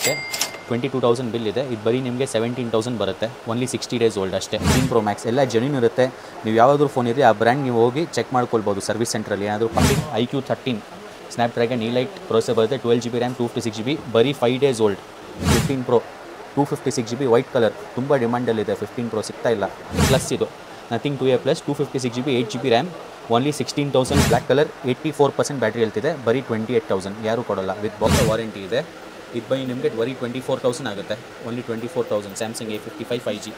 ಅಷ್ಟೇ. 22,000 ಬಿಲ್ ಇದೆ. ಇದು ಬರೀ ನಿಮಗೆ 17,000 ಬರುತ್ತೆ. ಓನ್ಲಿ 60 ಡೇಸ್ ಓಲ್ಡ್ ಅಷ್ಟೇ. 15 Pro Max ಎಲ್ಲ ಜೆನ್ಯೂನ್ ಇರುತ್ತೆ. ನೀವು ಯಾವುದಾದ್ರೂ ಫೋನ್ ಇರಲಿ ಆ ಬ್ರ್ಯಾಂಡ್ ನೀವು ಹೋಗಿ ಚೆಕ್ ಮಾಡ್ಕೊಳ್ಬೋದು ಸರ್ವಿಸ್ ಸೆಂಟ್ರಲ್ಲಿ. ಏನಾದರೂ iQOO 13 ಸ್ನ್ಯಾಪ್ಡ್ರ್ಯಾಗನ್ E-Lite ಪ್ರೊಸೆಸರ್ ಬರುತ್ತೆ. 12GB RAM 256GB ಬರೀ 5 days old. 15 Pro 256GB white colour ತುಂಬ ಡಿಮ್ಯಾಂಡಲ್ಲಿದೆ. 15 Pro ಸಿಗ್ತಾ ಇಲ್ಲ. ಪ್ಲಸ್ ಇದು nothing 2A plus 256GB 8GB RAM only 16,000 black colour 84% battery health ಇದೆ. ಬರೀ 28,000 ಯಾರೂ ಕೊಡೋಲ್ಲ. ವಿತ್ ಬಾಕ್ಸ್ ವಾರಂಟಿ ಇದೆ. ಇದು ಬೈ ನಿಮಗೆ ಬರೀ 24,000 ಆಗುತ್ತೆ. Only 24,000 Samsung A55 5G.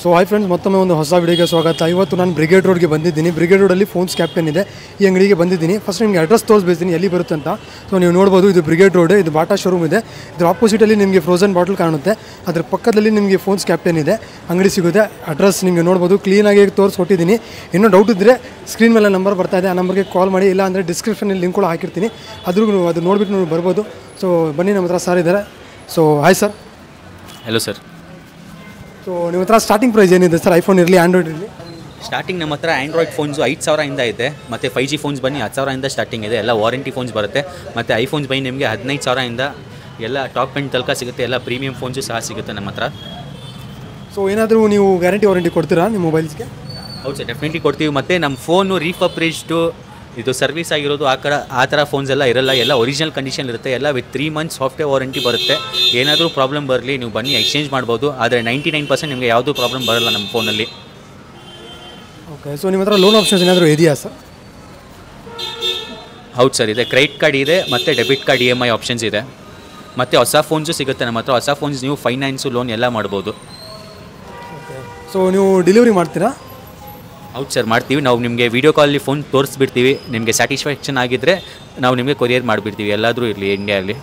So hi friends, ಮತ್ತೊಮ್ಮೆ ಒಂದು ಹೊಸ ವಿಡಿಯೋಗೆ ಸ್ವಾಗತ. ಇವತ್ತು ನಾನು ಬ್ರಿಗೇಡ್ ರೋಡ್ಗೆ ಬಂದಿದ್ದೀನಿ. ಬ್ರಿಗೇಡ್ ರೋಡಲ್ಲಿ ಫೋನ್ಸ್ ಕ್ಯಾಪ್ಟನ್ ಇದೆ. ಈ ಅಂಗಡಿಗೆ ಬಂದಿದ್ದೀನಿ. ಫಸ್ಟ್ ನಿಮಗೆ ಅಡ್ರೆಸ್ ತೋರಿಸ್ಬಿಡ್ತೀನಿ ಎಲ್ಲಿ ಬರುತ್ತೆ ಅಂತ. ಸೊ ನೀವು ನೋಡ್ಬೋದು, ಇದು ಬ್ರಿಗೇಡ್ ರೋಡ್, ಇದು ಬಾಟಾ ಶೋರೂಮ್ ಇದೆ. ಇದ್ರ ಆಪೋಸಿಟಲ್ಲಿ ನಿಮಗೆ ಫ್ರೋಝನ್ ಬಾಟಲ್ ಕಾಣುತ್ತೆ. ಅದ್ರ ಪಕ್ಕದಲ್ಲಿ ನಿಮಗೆ ಫೋನ್ಸ್ ಕ್ಯಾಪ್ಟನ್ ಇದೆ ಅಂಗಡಿ ಸಿಗುತ್ತೆ. ಅಡ್ರೆಸ್ ನಿಮಗೆ ನೋಡ್ಬೋದು, ಕ್ಲೀನಾಗಿ ತೋರಿಸ್ಕೊಟ್ಟಿದ್ದೀನಿ. ಇನ್ನೂ ಡೌಟ್ ಇದ್ದರೆ ಸ್ಕ್ರೀನ್ ಮೇಲೆ ನಂಬರ್ ಬರ್ತಾ ಇದೆ, ಆ ನಂಬರ್ಗೆ ಕಾಲ್ ಮಾಡಿ. ಇಲ್ಲ ಅಂದರೆ ಡಿಸ್ಕ್ರಿಪ್ಷನಲ್ಲಿ ಲಿಂಕ್ ಕೂಡ ಹಾಕಿರ್ತೀನಿ, ಅದು ನೋಡಿಬಿಟ್ಟು ನೀವು ಬರ್ಬೋದು. ಸೊ ಬನ್ನಿ, ನಮ್ಮ ಹತ್ರ ಸರ್ ಇದ್ದಾರೆ. So hi sir. Hello sir. So ನಿಮ್ಮ ಹತ್ರ ಸ್ಟಾರ್ಟಿಂಗ್ ಪ್ರೈಸ್ ಏನಿದೆ ಸರ್? ಐಫೋನ್ ಇರಲಿ, ಆ್ಯಂಡ್ರಾಯ್ಡ್ ಇರಲಿ? ಸ್ಟಾರ್ಟಿಂಗ್ ನಮ್ಮ ಹತ್ರ ಆ್ಯಂಡ್ರಾಯ್ಡ್ ಫೋನ್ಸು 5,000 ಇದೆ. ಮತ್ತು 5G ಫೋನ್ಸ್ ಬನ್ನಿ 10,000 ಸ್ಟಾರ್ಟಿಂಗ್ ಇದೆ. ಎಲ್ಲ ವಾರಂಟಿ ಫೋನ್ಸ್ ಬರುತ್ತೆ. ಮತ್ತು ಐಫೋನ್ಸ್ ಬನ್ನಿ ನಿಮಗೆ 15,000 ಎಲ್ಲ ಟಾಪ್ ಎಂಡ್ ತನಕ ಸಿಗುತ್ತೆ. ಎಲ್ಲ ಪ್ರೀಮಿಯಂ ಫೋನ್ಸು ಸಹ ಸಿಗುತ್ತೆ ನಮ್ಮ ಹತ್ರ. ಸೊ ಏನಾದರೂ ನೀವು ಗ್ಯಾರಂಟಿ ವಾರಂಟಿ ಕೊಡ್ತೀರಾ ನಿಮ್ಮ ಮೊಬೈಲ್ಸ್ಗೆ? ಹೌದು ಸರ್, ಡೆಫಿನೆಟ್ಲಿ ಕೊಡ್ತೀವಿ. ಮತ್ತು ನಮ್ಮ ಫೋನು ರೀಫರ್ಬಿಶ್ಡು ಇದು ಸರ್ವಿಸ್ ಆಗಿರೋದು ಆ ಥರ ಫೋನ್ಸ್ ಎಲ್ಲ ಇರಲ್ಲ. ಎಲ್ಲ ಒರಿಜಿನಲ್ ಕಂಡೀಷನ್ ಇರುತ್ತೆ. ಎಲ್ಲ ವಿತ್ 3 months ಸಾಫ್ಟ್ವೇರ್ ವಾರಂಟಿ ಬರುತ್ತೆ. ಏನಾದರೂ ಪ್ರಾಬ್ಲಮ್ ಬರಲಿ ನೀವು ಬನ್ನಿ ಎಕ್ಸ್ಚೇಂಜ್ ಮಾಡ್ಬೋದು. ಆದರೆ 99% ನಿಮಗೆ ಯಾವುದೂ ಪ್ರಾಬ್ಲಮ್ ಬರಲ್ಲ ನಮ್ಮ ಫೋನಲ್ಲಿ. ಓಕೆ. ಸೊ ನಿಮ್ಮ ಹತ್ರ ಲೋನ್ ಆಪ್ಷನ್ಸ್ ಏನಾದರೂ ಇದೆಯಾ ಸರ್? ಹೌದು ಸರ್, ಇದೆ. ಕ್ರೆಡಿಟ್ ಕಾರ್ಡ್ ಇದೆ ಮತ್ತು ಡೆಬಿಟ್ ಕಾರ್ಡ್ EMI ಆಪ್ಷನ್ಸ್ ಇದೆ. ಮತ್ತು ಹೊಸ ಫೋನ್ಸು ಸಿಗುತ್ತೆ ನಮ್ಮ ಹತ್ರ. ಹೊಸ ಫೋನ್ಸ್ ನೀವು ಫೈನಾನ್ಸು ಲೋನ್ ಎಲ್ಲ ಮಾಡ್ಬೋದು. ಓಕೆ. ಸೊ ನೀವು ಡೆಲಿವರಿ ಮಾಡ್ತೀರಾ? ಹೌದು ಸರ್, ಮಾಡ್ತೀವಿ. ನಾವು ನಿಮಗೆ ವೀಡಿಯೋ ಕಾಲಲ್ಲಿ ಫೋನ್ ತೋರಿಸ್ಬಿಡ್ತೀವಿ. ನಿಮಗೆ ಸ್ಯಾಟಿಸ್ಫ್ಯಾಕ್ಷನ್ ಆಗಿದ್ದರೆ ನಾವು ನಿಮಗೆ ಕೊರಿಯರ್ ಮಾಡಿಬಿಡ್ತೀವಿ, ಎಲ್ಲಾದರೂ ಇರಲಿ ಇಂಡಿಯಾದಲ್ಲಿ.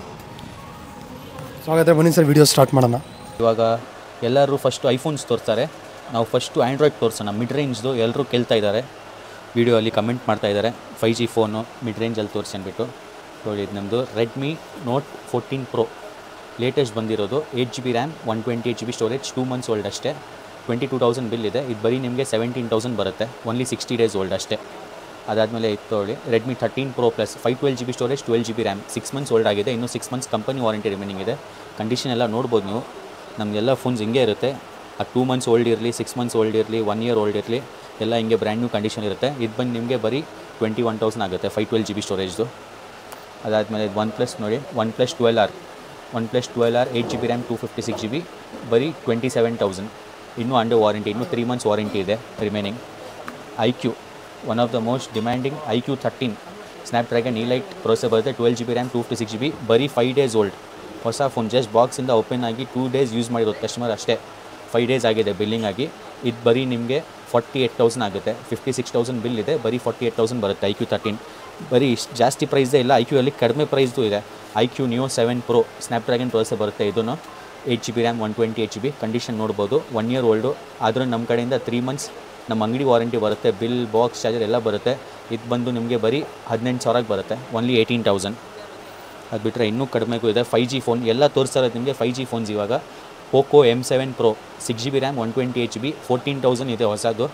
ಸೊ ಹಾಗಾದರೆ ಬನ್ನಿ ಸರ್, ವೀಡಿಯೋ ಸ್ಟಾರ್ಟ್ ಮಾಡೋಣ. ಇವಾಗ ಎಲ್ಲರೂ ಫಸ್ಟು ಐಫೋನ್ಸ್ ತೋರಿಸ್ತಾರೆ. ನಾವು ಫಸ್ಟು ಆ್ಯಂಡ್ರಾಯ್ಡ್ ತೋರಿಸೋಣ. ಮಿಡ್ ರೇಂಜ್ದು ಎಲ್ಲರೂ ಕೇಳ್ತಾ ಇದ್ದಾರೆ, ವೀಡಿಯೋಲ್ಲಿ ಕಮೆಂಟ್ ಮಾಡ್ತಾ ಇದ್ದಾರೆ. 5G ಫೋನು ಮಿಡ್ ರೇಂಜಲ್ಲಿ ತೋರಿಸಿ ಅಂದ್ಬಿಟ್ಟು. ನೋಡಿ, ಇದು ನಮ್ಮದು ರೆಡ್ಮಿ ನೋಟ್ 14 Pro ಲೇಟೆಸ್ಟ್ ಬಂದಿರೋದು. 8GB RAM 128GB storage, 2 months old ಅಷ್ಟೇ. 22,000 ಬಿಲ್ ಇದೆ. ಇದು ಬರೀ ನಿಮಗೆ 17,000 ಬರುತ್ತೆ. ಓನ್ಲಿ 60 ಡೇಸ್ ಓಲ್ಡ್ ಅಷ್ಟೇ. ಅದಾದಮೇಲೆ ಇದು ತೊಗೊಳ್ಳಿ, Redmi 13 Pro plus 512GB storage, 12GB RAM, 6 months old ಆಗಿದೆ. ಇನ್ನೂ 6 months ಕಂಪನಿ ವಾರಂಟಿ ರಿಮೈನಿಂಗ್ ಇದೆ. ಕಂಡೀಷನ್ ಎಲ್ಲ ನೋಡ್ಬೋದು ನೀವು. ನಮಗೆಲ್ಲ ಫೋನ್ಸ್ ಹಿಂಗೆ ಇರುತ್ತೆ. 2 months ಓಲ್ಡ್ ಇರಲಿ, 6 months ಓಲ್ಡ್ ಇರಲಿ, 1 year ಓಲ್ಡ್ ಇರಲಿ, ಎಲ್ಲ ಹಿಂಗೆ ಬ್ರ್ಯಾಂಡ್ ನ್ಯೂ ಕಂಡೀಷನ್ ಇರುತ್ತೆ. ಇದು ಬಂದು ನಿಮಗೆ ಬರೀ 21,000 ಆಗುತ್ತೆ 512GB ಸ್ಟೋರೇಜ್ದು. ಅದಾದಮೇಲೆ ಇದು OnePlus ನೋಡಿ, OnePlus 12R 8GB RAM 256GB ಬರೀ 27,000. ಇನ್ನೂ ಅಂಡರ್ ವಾರಂಟಿ, ಇನ್ನೂ 3 months ವಾರಂಟಿ ಇದೆ remaining. iQOO one of the most demanding iQOO 13 Snapdragon E-Lite processor ಬರುತ್ತೆ. 12GB RAM 256GB ಬರೀ 5 days ಓಲ್ಡ್. ಹೊಸ ಫೋನ್ ಜಸ್ಟ್ ಬಾಕ್ಸಿಂದ ಓಪನ್ ಆಗಿ 2 days ಯೂಸ್ ಮಾಡಿರೋದು ಕಸ್ಟಮರ್ ಅಷ್ಟೇ. 5 days ಆಗಿದೆ ಬಿಲ್ಲಿಂಗ್ ಆಗಿ. ಇದು ಬರೀ ನಿಮಗೆ 48,000 ಆಗುತ್ತೆ. 56,000 ಬಿಲ್ ಇದೆ. ಬರೀ 48,000 ಬರುತ್ತೆ iQOO 13. ಬರೀ ಇಷ್ಟು ಜಾಸ್ತಿ ಪ್ರೈಸ್ದೇ ಇಲ್ಲ. iQOOಲ್ಲಿ ಕಡಿಮೆ ಪ್ರೈಸ್ದು ಇದೆ. iQOO Neo 7 Pro Snapdragon processor ಬರುತ್ತೆ. ಇದನ್ನು 8GB RAM 128GB ಕಂಡೀಷನ್ ನೋಡ್ಬೋದು. 1 year ಓಲ್ಡು. ಆದರೂ ನಮ್ಮ ಕಡೆಯಿಂದ 3 months ನಮ್ಮ ಅಂಗಡಿ ವಾರಂಟಿ ಬರುತ್ತೆ. ಬಿಲ್, ಬಾಕ್ಸ್, ಚಾರ್ಜರ್ ಎಲ್ಲ ಬರುತ್ತೆ. ಇದು ಬಂದು ನಿಮಗೆ ಬರೀ 18,000 ಬರುತ್ತೆ. ಓನ್ಲಿ 18,000. ಅದು ಬಿಟ್ಟರೆ ಇನ್ನೂ ಕಡಿಮೆಗೂ ಇದೆ. 5G ಫೋನ್ ಎಲ್ಲ ತೋರಿಸ್ತಾ ಇರೋದು ನಿಮಗೆ 5G ಫೋನ್ಸ್. ಇವಾಗ Poco M7 Pro 6GB RAM 128GB 14,000 ಇದೆ ಹೊಸದು.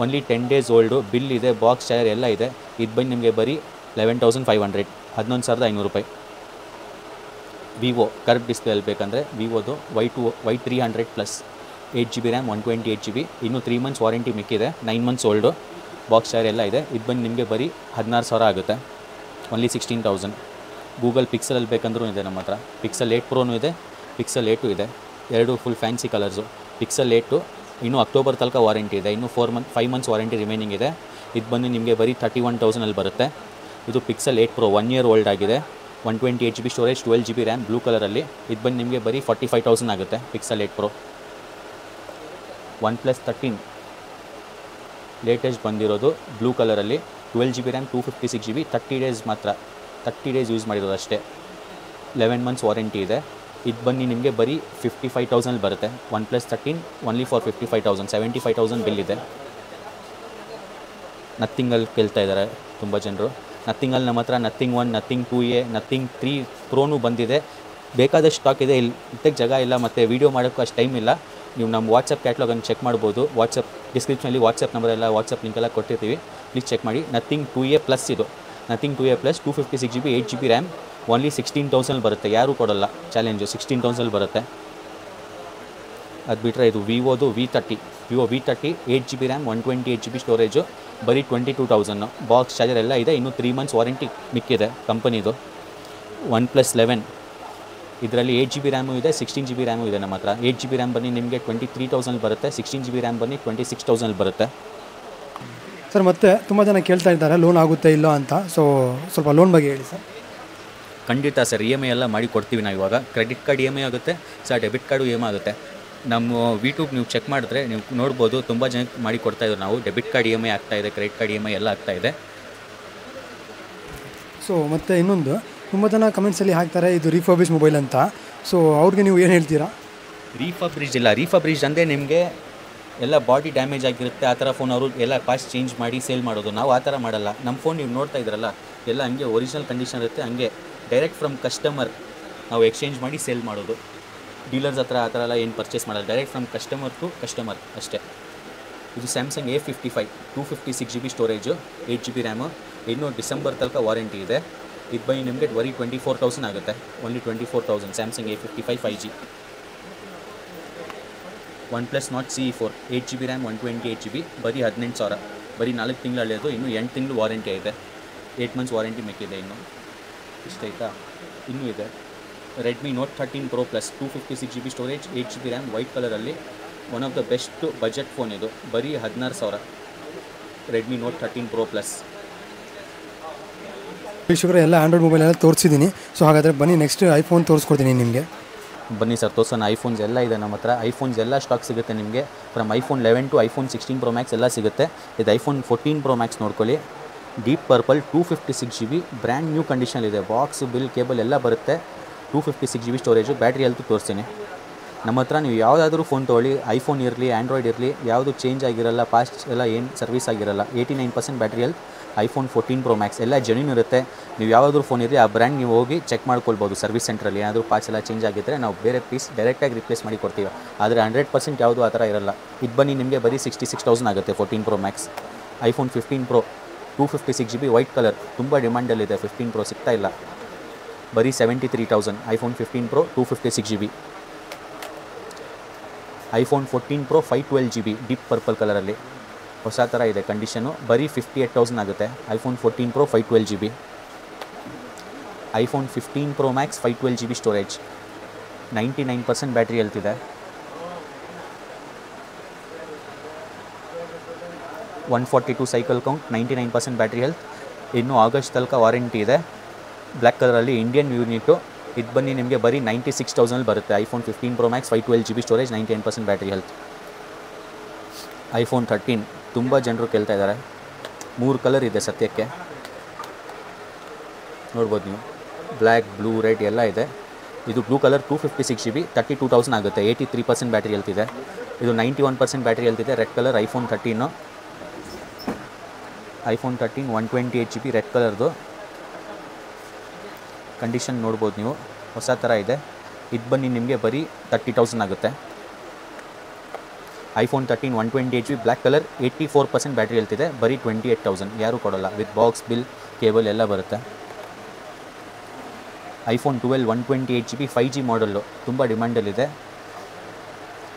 Only 10 days old. ಬಿಲ್ ಇದೆ, ಬಾಕ್ಸ್, ಚಾರ್ಜರ್ ಎಲ್ಲ ಇದೆ. ಇದು ಬಂದು ನಿಮಗೆ ಬರೀ 11,500, 11,500 ರೂಪಾಯಿ. ವಿವೋ ಕರ್ವ್ ಡಿಸ್ಪ್ಲೇಯಲ್ಲಿ ಬೇಕಂದರೆ ವಿವೋದು Y300 plus 8GB RAM 128GB ಇನ್ನೂ 3 months ವಾರಂಟಿ ಮಿಕ್ಕಿದೆ. 9 months ಓಲ್ಡು. ಬಾಕ್ಸ್ ಚಾರ್ಜರ್ ಎಲ್ಲ ಇದೆ. ಇದು ಬಂದು ನಿಮಗೆ ಬರೀ 16,000 ಆಗುತ್ತೆ. ಓನ್ಲಿ 16,000. ಗೂಗಲ್ ಪಿಕ್ಸಲಲ್ಲಿ ಬೇಕಂದ್ರೂ ಇದೆ ನಮ್ಮ ಹತ್ರ. Pixel 8 Proನೂ ಇದೆ, Pixel 8 ಇದೆ. ಎರಡು ಫುಲ್ ಫ್ಯಾನ್ಸಿ ಕಲರ್ಸು. Pixel 8 ಇನ್ನೂ ಅಕ್ಟೋಬರ್ ತನಕ ವಾರಂಟಿ ಇದೆ. ಇನ್ನೂ 5 months ವಾರಂಟಿ ರಿಮೈನಿಂಗ್ ಇದೆ. ಇದು ಬಂದು ನಿಮಗೆ ಬರೀ 31,000 ಬರುತ್ತೆ. ಇದು Pixel 8 Pro 1 year ಓಲ್ಡ್ ಆಗಿದೆ. 128GB storage, 12GB RAM blue ಕಲರಲ್ಲಿ. ಇದು ಬಂದು ನಿಮಗೆ ಬರೀ 45,000 ಆಗುತ್ತೆ Pixel 8 Pro. OnePlus 13 ಲೇಟೆಸ್ಟ್ ಬಂದಿರೋದು ಬ್ಲೂ ಕಲರಲ್ಲಿ. 12GB RAM 256GB 30 days ಮಾತ್ರ. 30 days ಯೂಸ್ ಮಾಡಿರೋದು ಅಷ್ಟೇ. 11 months ವಾರಂಟಿ ಇದೆ. ಇದು ಬನ್ನಿ ನಿಮಗೆ ಬರೀ 55,000 ಬರುತ್ತೆ. OnePlus 13 ಓನ್ಲಿ ಫಾರ್ 55,000, 75,000 ಬಿಲ್ ಇದೆ. ನಥಿಂಗಲ್ಲಿ ಕೇಳ್ತಾ ಇದ್ದಾರೆ ತುಂಬ ಜನರು. ನಥಿಂಗಲ್ಲಿ ನಮ್ಮ ಹತ್ರ ನಥಿಂಗ್ 1, ನಥಿಂಗ್ 2A, ನಥಿಂಗ್ 3 ಪ್ರೋನು ಬಂದಿದೆ. ಬೇಕಾದಷ್ಟು ಸ್ಟಾಕ್ ಇದೆ. ಇಲ್ಲಿ ಇದ್ದಕ್ಕೆ ಜಾಗ ಇಲ್ಲ ಮತ್ತು ವೀಡಿಯೋ ಮಾಡೋಕ್ಕೂ ಅಷ್ಟು ಟೈಮ್ ಇಲ್ಲ. ನೀವು ನಮ್ಮ ವಾಟ್ಸಪ್ ಕ್ಯಾಟ್ಲಾಗನ್ನು ಚೆಕ್ ಮಾಡ್ಬೋದು. ವಾಟ್ಸಪ್ ಡಿಸ್ಕ್ರಿಪ್ಷನಲ್ಲಿ ವಾಟ್ಸಪ್ ನಂಬರ್ ಎಲ್ಲ ವಾಟ್ಸಪ್ ಲಿಂಕ್ ಎಲ್ಲ ಕೊಟ್ಟಿರ್ತೀವಿ, ಪ್ಲೀಸ್ ಚೆಕ್ ಮಾಡಿ. ನಥಿಂಗ್ 2A ಪ್ಲಸ್ ಇದು nothing 2A plus 256GB 8GB RAM only 16,000 ಬರುತ್ತೆ. ಯಾರೂ ಕೊಡೋಲ್ಲ, ಚಾಲೆಂಜು 16,000 ಬರುತ್ತೆ. ಅದು ಬಿಟ್ಟರೆ ಇದು Vivo V30 8GB RAM 128GB storage ಬರೀ 22,000. ಬಾಕ್ಸ್ ಚಾರ್ಜರ್ ಎಲ್ಲ ಇದೆ. ಇನ್ನೂ 3 ಮಂತ್ಸ್ ವಾರಂಟಿ ಮಿಕ್ಕಿದೆ ಕಂಪನಿದು. OnePlus 11 ಇದರಲ್ಲಿ 8GB ರ್ಯಾಮು ಇದೆ, 16GB ರ್ಯಾಮು ಇದೆ ನಮ್ಮ ಹತ್ರ. 8GB ರ್ಯಾಮ್ ಬನ್ನಿ ನಿಮಗೆ 23,000 ಬರುತ್ತೆ. 16GB ರ್ಯಾಮ್ ಬನ್ನಿ 26,000 ಬರುತ್ತೆ. ಸರ್ ಮತ್ತೆ ತುಂಬ ಜನ ಕೇಳ್ತಾ ಇದ್ದಾರೆ ಲೋನ್ ಆಗುತ್ತೆ ಇಲ್ಲ ಅಂತ. ಸೊ ಸ್ವಲ್ಪ ಲೋನ್ ಬಗ್ಗೆ ಹೇಳಿ ಸರ್. ಖಂಡಿತ ಸರ್, EMI ಎಲ್ಲ ಮಾಡಿ ಕೊಡ್ತೀವಿ ನಾವು. ಇವಾಗ ಕ್ರೆಡಿಟ್ ಕಾರ್ಡ್ EMI ಆಗುತ್ತೆ ಸರ್, ಡೆಬಿಟ್ ಕಾರ್ಡು EMI ಆಗುತ್ತೆ. ನಮ್ಮ ಯೂಟ್ಯೂಬ್ ನೀವು ಚೆಕ್ ಮಾಡಿದ್ರೆ ನೀವು ನೋಡ್ಬೋದು, ತುಂಬ ಜನಕ್ಕೆ ಮಾಡಿ ಕೊಡ್ತಾಯಿದ್ರು ನಾವು. ಡೆಬಿಟ್ ಕಾರ್ಡ್ EMI ಆಗ್ತಾಯಿದೆ, ಕ್ರೆಡಿಟ್ ಕಾರ್ಡ್ EMI ಎಲ್ಲ ಆಗ್ತಾಯಿದೆ. ಸೊ ಮತ್ತು ಇನ್ನೊಂದು ತುಂಬ ಜನ ಕಮೆಂಟ್ಸಲ್ಲಿ ಹಾಕ್ತಾರೆ ಇದು ರಿಫರ್ಬಿಶ್ ಮೊಬೈಲ್ ಅಂತ. ಸೊ ಅವ್ರಿಗೆ ನೀವು ಏನು ಹೇಳ್ತೀರಾ? ರೀಫರ್ಬಿಶ್ಡ್ ಇಲ್ಲ. ರೀಫರ್ಬಿಶ್ಡ್ ಅಂದರೆ ನಿಮಗೆ ಎಲ್ಲ ಬಾಡಿ ಡ್ಯಾಮೇಜ್ ಆಗಿರುತ್ತೆ ಆ ಥರ ಫೋನ್ ಅವರು ಎಲ್ಲ ಪಾರ್ಟ್ಸ್ ಚೇಂಜ್ ಮಾಡಿ ಸೇಲ್ ಮಾಡೋದು. ನಾವು ಆ ಥರ ಮಾಡಲ್ಲ. ನಮ್ಮ ಫೋನ್ ನೀವು ನೋಡ್ತಾ ಇದ್ರಲ್ಲ ಎಲ್ಲ ಹಂಗೆ ಒರಿಜಿನಲ್ ಕಂಡೀಷನ್ ಇರುತ್ತೆ. ಹಂಗೆ ಡೈರೆಕ್ಟ್ ಫ್ರಮ್ ಕಸ್ಟಮರ್ ನಾವು ಎಕ್ಸ್ಚೇಂಜ್ ಮಾಡಿ ಸೇಲ್ ಮಾಡೋದು. ಡೀಲರ್ಸ್ ಹತ್ರ ಆ ಥರ ಎಲ್ಲ ಏನು ಪರ್ಚೇಸ್ ಮಾಡಲ್ಲ. Direct from customer to customer ಅಷ್ಟೇ. ಇದು Samsung A55 256GB storage 8GB RAM. ಇನ್ನೂ ಡಿಸೆಂಬರ್ ತನಕ ವಾರಂಟಿ ಇದೆ. ಇದು ಬೈ ನಿಮಗೆ ಬರೀ 24,000 ಆಗುತ್ತೆ. Only 24,000 Samsung A55 5G. OnePlus Nord CE4 8GB RAM 128GB ಬರೀ 18,000. ಬರೀ 4 ತಿಂಗಳು ಹಳೆಯದು. ಇನ್ನೂ 8 ತಿಂಗಳು ವಾರಂಟಿ ಇದೆ. 8 ಮಂತ್ಸ್ ವಾರಂಟಿ ಮಿಕ್ಕಿದೆ. ಇನ್ನೂ ಇಷ್ಟಾಯ್ತಾ? ಇನ್ನೂ ಇದೆ Redmi Note 13 Pro Plus 256GB storage 8GB RAM white ಕಲರಲ್ಲಿ. One of the best budget phone ಇದು. ಬರೀ 16,000 ರೆಡ್ಮಿ Note 13 Pro Plus. ವೀಕ್ಷಕರೇ ಎಲ್ಲ ಆಂಡ್ರಾಯ್ಡ್ ಮೊಬೈಲ್ ಎಲ್ಲ ತೋರಿಸಿದ್ದೀನಿ. ಸೊ ಹಾಗಾದರೆ ಬನ್ನಿ ನೆಕ್ಸ್ಟ್ ಐಫೋನ್ ತೋರಿಸ್ಕೊಡ್ತೀನಿ ನಿಮಗೆ. ಬನ್ನಿ ಸರ್ ತೋರ್ಸೋಣ. ಐಫೋನ್ಸ್ ಎಲ್ಲ ಇದೆ ನಮ್ಮ ಹತ್ರ. ಐಫೋನ್ಸ್ ಎಲ್ಲ ಸ್ಟಾಕ್ ಸಿಗುತ್ತೆ ನಿಮಗೆ. From iPhone 11 to iPhone 16 Pro Max ಎಲ್ಲ ಸಿಗುತ್ತೆ. ಇದು iPhone 14 Pro Max ನೋಡ್ಕೊಳ್ಳಿ. Deep purple 256GB brand new condition ಇದೆ. ಬಾಕ್ಸ್ ಬಿಲ್ ಕೇಬಲ್ ಎಲ್ಲ ಬರುತ್ತೆ. 256GB storage. ಬ್ಯಾಟ್ರಿ ಹೆಲ್ತ್ ತೋರಿಸ್ತೀನಿ. ನಮ್ಮ ಹತ್ರ ನೀವು ಯಾವುದಾದ್ರೂ ಫೋನ್ ತೊಗೊಳ್ಳಿ, ಐಫೋನ್ ಇರಲಿ ಆ್ಯಂಡ್ರಾಯ್ಡ್ ಇರಲಿ, ಯಾವುದು ಚೇಂಜ್ ಆಗಿರಲ್ಲ, ಪಾಸ್ಟ್ ಎಲ್ಲ ಏನು ಸರ್ವಿಸ್ ಆಗಿರಲ್ಲ. 89% battery health. iPhone 14 Pro Max ಎಲ್ಲ ಜೆನ್ಯೂನ್ ಇರುತ್ತೆ. ನೀವು ಯಾವುದಾದ್ರೂ ಫೋನ್ ಇರಲಿ ಆ ಬ್ರ್ಯಾಂಡ್ ನೀವು ಹೋಗಿ ಚೆಕ್ ಮಾಡ್ಕೊಳ್ಬೋದು. ಸರ್ವಿಸ್ ಸೆಂಟ್ರಲ್ಲಿ ಏನಾದರೂ ಪಾರ್ಟ್ಸ್ ಎಲ್ಲ ಚೇಂಜ್ ಆಗಿದ್ದರೆ ನಾವು ಬೇರೆ ಪೀಸ್ ಡೈರೆಕ್ಟಾಗಿ ರಿಪ್ಲೇಸ್ ಮಾಡಿ ಕೊಡ್ತೀವಿ. ಆದರೆ 100% ಯಾವುದು ಆ ಥರ ಇರಲ್ಲ. ಇದು ಬನ್ನಿ ನಿಮಗೆ ಬರೀ 66,000 ಆಗುತ್ತೆ 14 Pro Max. iPhone 15 Pro 256GB white colour ತುಂಬ ಡಿಮ್ಯಾಂಡಲ್ಲಿದೆ. 15 Pro ಸಿಗ್ತಾ ಇಲ್ಲ. ಬರೀ 73,000 iPhone 15 Pro 256GB. iPhone 14 Pro 512GB deep purple ಕಲರಲ್ಲಿ ಹೊಸ ಥರ ಇದೆ ಕಂಡೀಷನು. ಬರೀ 58,000 ಆಗುತ್ತೆ. iPhone 14 Pro 512GB. iPhone 15 Pro Max 512GB storage 99% battery health ಇದೆ. 142 ಸೈಕಲ್ ಕೌಂಟ್ 99% ಬ್ಯಾಟ್ರಿ ಹೆಲ್ತ್. ಇನ್ನೂ ಆಗಸ್ಟ್ ತನಕ ವಾರಂಟಿ ಇದೆ. ಬ್ಲ್ಯಾಕ್ ಕಲರಲ್ಲಿ ಇಂಡಿಯನ್ ಯೂನಿಟು. ಇದು ಬನ್ನಿ ನಿಮಗೆ ಬರೀ 96,000 ಬರುತ್ತೆ. iPhone 15 Pro Max 512GB storage 99% battery health. iPhone 13 ತುಂಬ ಜನರು ಕೇಳ್ತಾ ಇದ್ದಾರೆ. 3 ಕಲರ್ ಇದೆ ಸದ್ಯಕ್ಕೆ, ನೋಡ್ಬೋದು ನೀವು. ಬ್ಲ್ಯಾಕ್, ಬ್ಲೂ, ರೆಡ್ ಎಲ್ಲ ಇದೆ. ಇದು ಬ್ಲೂ ಕಲರ್ 256GB 32,000 ಆಗುತ್ತೆ. 83% ಬ್ಯಾಟ್ರಿ ಹೆಲ್ತ್ ಇದೆ. ಇದು 91% ಬ್ಯಾಟ್ರಿ ಹೆಲ್ತ್ ಇದೆ. Red colour iPhone 13 128GB red ಕಲರ್ದು ಕಂಡೀಷನ್ ನೋಡ್ಬೋದು ನೀವು. ಹೊಸ ಥರ ಇದೆ. ಇದು ಬನ್ನಿ ನಿಮಗೆ ಬರೀ 30,000 ಆಗುತ್ತೆ. iPhone 13 128GB black colour 84% battery health ಇದೆ. ಬರೀ 28,000. ಯಾರೂ ಕೊಡೋಲ್ಲ. ವಿತ್ ಬಾಕ್ಸ್ ಬಿಲ್ ಕೇಬಲ್ ಎಲ್ಲ ಬರುತ್ತೆ. iPhone 12 128GB 5G ಮಾಡಲ್ಲು ತುಂಬ ಡಿಮ್ಯಾಂಡಲ್ಲಿದೆ.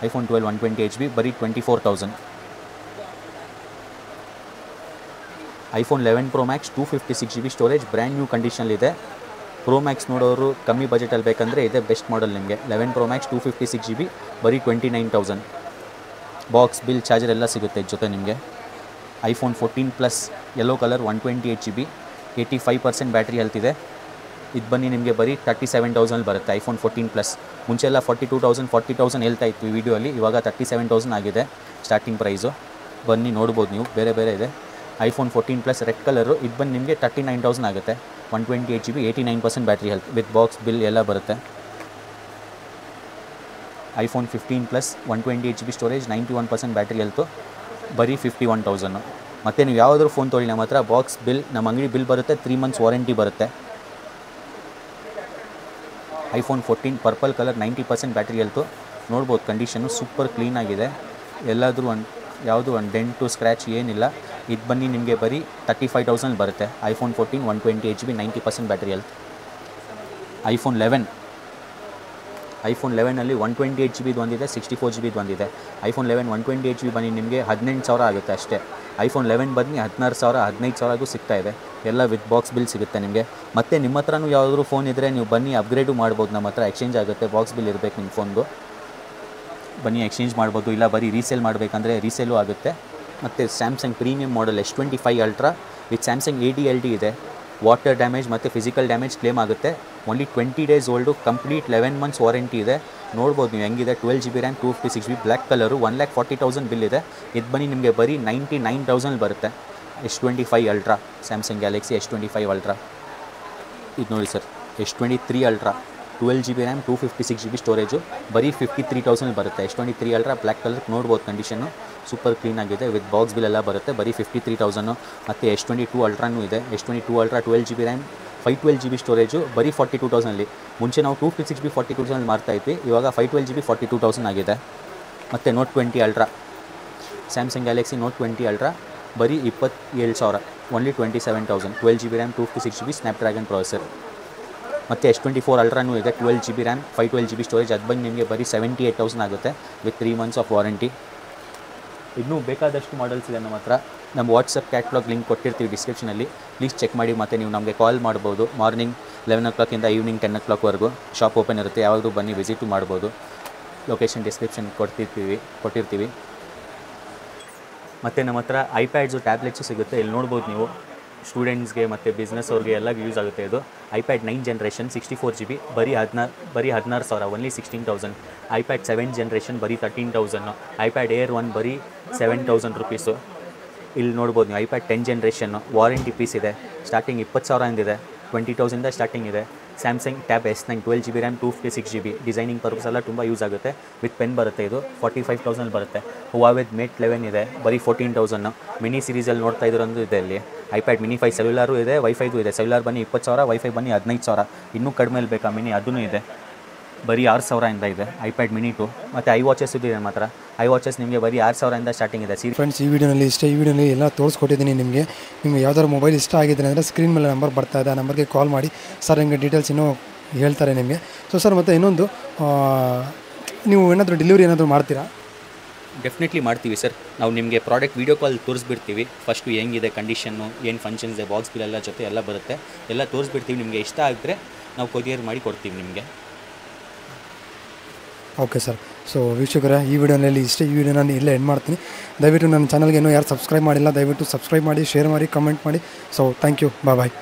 iPhone 12 128GB ಬರೀ 24,000. iPhone 11 Pro Max 256GB storage brand new ಕಂಡೀಷನಲ್ಲಿದೆ. Pro Max ನೋಡೋರು ಕಮ್ಮಿ ಬಜೆಟಲ್ಲಿ ಬೇಕಂದರೆ ಇದೇ ಬೆಸ್ಟ್ ಮಾಡಲ್ ನಿಮಗೆ. 11 Pro Max 256GB ಬರೀ 29,000. ಬಾಕ್ಸ್ ಬಿಲ್ ಚಾರ್ಜರ್ ಎಲ್ಲ ಸಿಗುತ್ತೆ ಜೊತೆ ನಿಮಗೆ. iPhone 14 Plus yellow colour 128GB 85% battery health ಇದೆ. ಇದು ಬನ್ನಿ ನಿಮಗೆ ಬರೀ 37,000 ಬರುತ್ತೆ. iPhone 14 Plus ಮುಂಚೆಲ್ಲ 42,000 40,000 ಹೇಳ್ತಾ ಇತ್ತು ವಿಡಿಯೋಲಿ. ಇವಾಗ 37,000 ಆಗಿದೆ ಸ್ಟಾರ್ಟಿಂಗ್ ಪ್ರೈಸು. ಬನ್ನಿ ನೋಡ್ಬೋದು ನೀವು. ಬೇರೆ ಬೇರೆ ಇದೆ. iPhone 14 Plus red colour. ಇದು ಬಂದು ನಿಮಗೆ 39,000 ಆಗುತ್ತೆ. 128GB 89% battery health with box bill ಎಲ್ಲ ಬರುತ್ತೆ. IPhone 15+ 128 GB storage, 91% battery health, ಬರೀ 51,000. ಮತ್ತು ನೀವು ಯಾವುದಾದ್ರೂ ಫೋನ್ ತೊಗೊಳ್ಳಿ ನಮ್ಮ ಹತ್ರ ಬಾಕ್ಸ್ ಬಿಲ್, ನಮ್ಮ ಅಂಗಡಿ ಬಿಲ್ ಬರುತ್ತೆ, 3 months ವಾರಂಟಿ ಬರುತ್ತೆ. IPhone 14 purple colour, 90% battery health, ನೋಡ್ಬೋದು ಕಂಡೀಷನ್ನು ಸೂಪರ್ ಕ್ಲೀನಾಗಿದೆ. ಎಲ್ಲಾದರೂ ಯಾವುದೂ ಒಂದು ಡೆಂಟು ಸ್ಕ್ರ್ಯಾಚ್ ಏನಿಲ್ಲ. ಇದು ಬನ್ನಿ ನಿಮಗೆ ಬರೀ 35,000 ಬರುತ್ತೆ. IPhone 14 128 GB 90% battery health. IPhone 11ಅಲ್ಲಿ 128 GB ಒಂದಿದೆ, 64 GB ಒಂದಿದೆ. ಐಫೋನ್ 11 128 GB ಬನ್ನಿ ನಿಮಗೆ 18,000 ಆಗುತ್ತೆ ಅಷ್ಟೇ. ಐಫೋನ್ 11 ಬನ್ನಿ 16,000 15,000ಗೂ ಸಿಗ್ತಾಯಿದೆ. ಎಲ್ಲ ವಿತ್ ಬಾಕ್ಸ್ ಬಿಲ್ ಸಿಗುತ್ತೆ ನಿಮಗೆ. ಮತ್ತು ನಿಮ್ಮ ಹತ್ರನೂ ಯಾವುದಾದ್ರೂ ಫೋನ್ ಇದ್ದರೆ ನೀವು ಬನ್ನಿ ಅಪ್ಗ್ರೇಡು ಮಾಡ್ಬೋದು. ನಮ್ಮ ಹತ್ರ ಎಕ್ಸ್ಚೇಂಜ್ ಆಗುತ್ತೆ, ಬಾಕ್ಸ್ ಬಿಲ್ ಇರಬೇಕು ನಿಮ್ಮ ಫೋನ್ದು. ಬನ್ನಿ ಎಕ್ಸ್ಚೇಂಜ್ ಮಾಡ್ಬೋದು, ಇಲ್ಲ ಬರೀ ರೀಸೇಲ್ ಮಾಡಬೇಕಂದ್ರೆ ರೀಸೇಲು ಆಗುತ್ತೆ. ಮತ್ತು Samsung premium model S25 ultra with Samsung ADLD ಇದೆ. ವಾಟರ್ ಡ್ಯಾಮೇಜ್ ಮತ್ತು ಫಿಸಿಕಲ್ ಡ್ಯಾಮೇಜ್ ಕ್ಲೇಮ್ ಆಗುತ್ತೆ. Only 20 days old, complete 11 months warranty ಇದೆ. ನೋಡ್ಬೋದು ನೀವು ಹೆಂಗಿದೆ. 12 GB RAM, 256 GB, black colour, 1,40,000 bill ಇದೆ. ಇದು ಬನ್ನಿ ನಿಮಗೆ ಬರೀ 99,000 ಬರುತ್ತೆ. S25 ultra, Samsung Galaxy S25 ultra. ಇದು ನೋಡಿ sir, S23 ultra, 12 GB RAM, 256 GB storage, ಬರೀ 53,000 ಬರುತ್ತೆ. S23 ಅಲ್ಟ್ರಾ ಬ್ಲ್ಯಾಕ್ ಕಲರ್, ನೋಡ್ಬೋದು ಕಂಡೀಷನ್ನು ಸೂಪರ್ ಕ್ಲೀನಾಗಿದೆ. ವಿತ್ ಬಾಕ್ಸ್ ಬಿಲ್ ಎಲ್ಲ ಬರುತ್ತೆ, ಬರೀ 53,000. ಮತ್ತು S22 ಅಲ್ಟ್ರಾನೂ ಇದೆ. S22 ultra 12 GB RAM, 512 GB storage, ಬರೀ 42,000. ಅಲ್ಲಿ ನಾವು 256 GB 42,000 ಮಾರ್ತಾಯಿದ್ವಿ, ಇವಾಗ 512 GB 42,000 ಆಗಿದೆ. ಮತ್ತು Note 20 ultra, Samsung Galaxy Note 20 ultra, ಬರೀ 27,000, only 27,000. 12 GB RAM, 256 GB Snapdragon processor. ಮತ್ತು S24 ಅಲ್ಟ್ರಾನೂ ಇದೆ, 12 GB ರ್ಯಾಮ್, 512 GB ಸ್ಟೋರೇಜ್. ಅದು ಬಂದು ನಿಮಗೆ ಬರೀ 78,000 ಆಗುತ್ತೆ ವಿತ್ 3 months ಆಫ್ ವಾರಂಟಿ. ಇನ್ನೂ ಬೇಕಾದಷ್ಟು ಮಾಡೆಲ್ಸ್ ಇದೆ ನಮ್ಮ ಹತ್ರ. ನಮ್ಮ ವಾಟ್ಸಪ್ ಕ್ಯಾಟ್ಲಾಗ್ ಲಿಂಕ್ ಕೊಟ್ಟಿರ್ತೀವಿ ಡಿಸ್ಕ್ರಿಪ್ಷನಲ್ಲಿ, ಪ್ಲೀಸ್ ಚೆಕ್ ಮಾಡಿ. ಮತ್ತು ನೀವು ನಮಗೆ ಕಾಲ್ ಮಾಡ್ಬೋದು. ಮಾರ್ನಿಂಗ್ 11 o'clock ಈವ್ನಿಂಗ್ 10 o'clockವರೆಗೂ ಶಾಪ್ ಓಪನ್ ಇರುತ್ತೆ. ಯಾವಾಗಲೂ ಬನ್ನಿ ವಿಸಿಟು ಮಾಡ್ಬೋದು. ಲೊಕೇಶನ್ ಡಿಸ್ಕ್ರಿಪ್ಷನ್ ಕೊಟ್ಟಿರ್ತೀವಿ. ಮತ್ತು ನಮ್ಮ ಹತ್ರ ಐಪ್ಯಾಡ್ಸು, ಟ್ಯಾಬ್ಲೆಟ್ಸು ಸಿಗುತ್ತೆ. ಇಲ್ಲಿ ನೋಡ್ಬೋದು ನೀವು. ಸ್ಟೂಡೆಂಟ್ಸ್ಗೆ ಮತ್ತು ಬಿಸ್ನೆಸ್ ಅವ್ರಿಗೆ ಎಲ್ಲ ಯೂಸ್ ಆಗುತ್ತೆ ಇದು. iPad 9 generation 64 GB, ಬರೀ 16,000, ಓನ್ಲಿ 16,000. iPad 7 generation ಬರೀ 13,000. iPad Air 1 ಬರೀ 7,000 rupees. ಇಲ್ಲಿ ನೋಡ್ಬೋದು ನೀವು. iPad 10 generation ವಾರಂಟಿ ಪೀಸ್ ಇದೆ, ಸ್ಟಾರ್ಟಿಂಗ್ 20,000 ಇದೆ, 20,000 ಸ್ಟಾರ್ಟಿಂಗ್ ಇದೆ. Samsung tab S9 12 GB RAM, 256 GB, designing purpose ಎಲ್ಲ ತುಂಬ ಯೂಸ್ ಆಗುತ್ತೆ. ವಿತ್ ಪೆನ್ ಬರುತ್ತೆ. ಇದು 45,000 ಬರುತ್ತೆ. Huawei Mate 11 ಇದೆ, ಬರೀ 14,000. ಮಿನಿ ಸೀರೀಸಲ್ಲಿ ನೋಡ್ತಾ ಇದ್ರಂದು ಇದೆ ಅಲ್ಲಿ. iPad mini 5 ಸೆಲ್ಯುಲಾರು ಇದೆ, ವೈಫೈದು ಇದೆ. ಸೆಲ್ಯುಲಾರ್ ಬನ್ನಿ 20,000, ವೈಫೈ ಬನ್ನಿ 15,000. ಇನ್ನೂ ಕಡಿಮೆಯಲ್ಲಿ ಬೇಕಾ ಮಿನಿ, ಅದೂ ಇದೆ, ಬರೀ 6,000 ಇದೆ. iPad mini 2 ಮತ್ತು iWatches ಇದೆ ನಮ್ಮ ಹತ್ರ. iWatches ನಿಮಗೆ ಬರೀ 6,000 ಸ್ಟಾರ್ಟಿಂಗ್ ಇದೆ. ಫ್ರೆಂಡ್ಸ್, ಈ ವಿಡಿಯೋನಲ್ಲಿ ಎಲ್ಲ ತೋರಿಸ್ಕೊಟ್ಟಿದ್ದೀನಿ ನಿಮಗೆ. ನಿಮಗೆ ಯಾವ್ದಾದ್ರು ಮೊಬೈಲ್ ಇಷ್ಟ ಆಗಿದೆ ಅಂದರೆ ಸ್ಕ್ರೀನ್ ಮೇಲೆ ನಂಬರ್ ಬರ್ತಾ ಇದೆ, ಆ ನಂಬರ್ಗೆ ಕಾಲ್ ಮಾಡಿ. ಸರ್ ನಿಮಗೆ ಡೀಟೇಲ್ಸ್ ಇನ್ನೂ ಹೇಳ್ತಾರೆ ನಿಮಗೆ. ಸೊ ಸರ್, ಮತ್ತು ಇನ್ನೊಂದು, ನೀವು ಏನಾದರೂ ಡೆಲಿವರಿ ಏನಾದರೂ ಮಾಡ್ತೀರಾ? ಡೆಫಿನೆಟ್ಲಿ ಮಾಡ್ತೀವಿ ಸರ್. ನಾವು ನಿಮಗೆ ಪ್ರಾಡಕ್ಟ್ ವೀಡಿಯೋ ಕಾಲ್ ತೋರಿಸ್ಬಿಡ್ತೀವಿ. ಫಸ್ಟು ಹೆಂಗಿದೆ ಕಂಡೀಷನ್ನು, ಏನು ಫಂಕ್ಷನ್ಸ್ ಇದೆ, ಬಾಕ್ಸ್ ಬಿಲ್ ಎಲ್ಲ ಜೊತೆ ಎಲ್ಲ ಬರುತ್ತೆ, ಎಲ್ಲ ತೋರಿಸ್ಬಿಡ್ತೀವಿ. ನಿಮಗೆ ಇಷ್ಟ ಆಗಿದ್ರೆ ನಾವು ಕೊರಿಯರ್ ಮಾಡಿ ಕೊಡ್ತೀವಿ ನಿಮಗೆ. Okay sir. ಸೊ ವೀಕ್ಷಕರೇ, ಈ ವಿಡಿಯೋನಲ್ಲಿ ಈ ವಿಡಿಯೋ ನಾನು ಇಲ್ಲೇ ಎಂಡ್ ಮಾಡ್ತೀನಿ. ದಯವಿಟ್ಟು ನನ್ನ ಚಾನಲ್ಗೆ ಇನ್ನೂ ಯಾರು ಸಬ್ಸ್ಕ್ರೈಬ್ ಮಾಡಿಲ್ಲ, ದಯವಿಟ್ಟು ಸಬ್ಸ್ಕ್ರೈಬ್ ಮಾಡಿ, ಶೇರ್ ಮಾಡಿ, ಕಮೆಂಟ್ ಮಾಡಿ. So thank you, bye.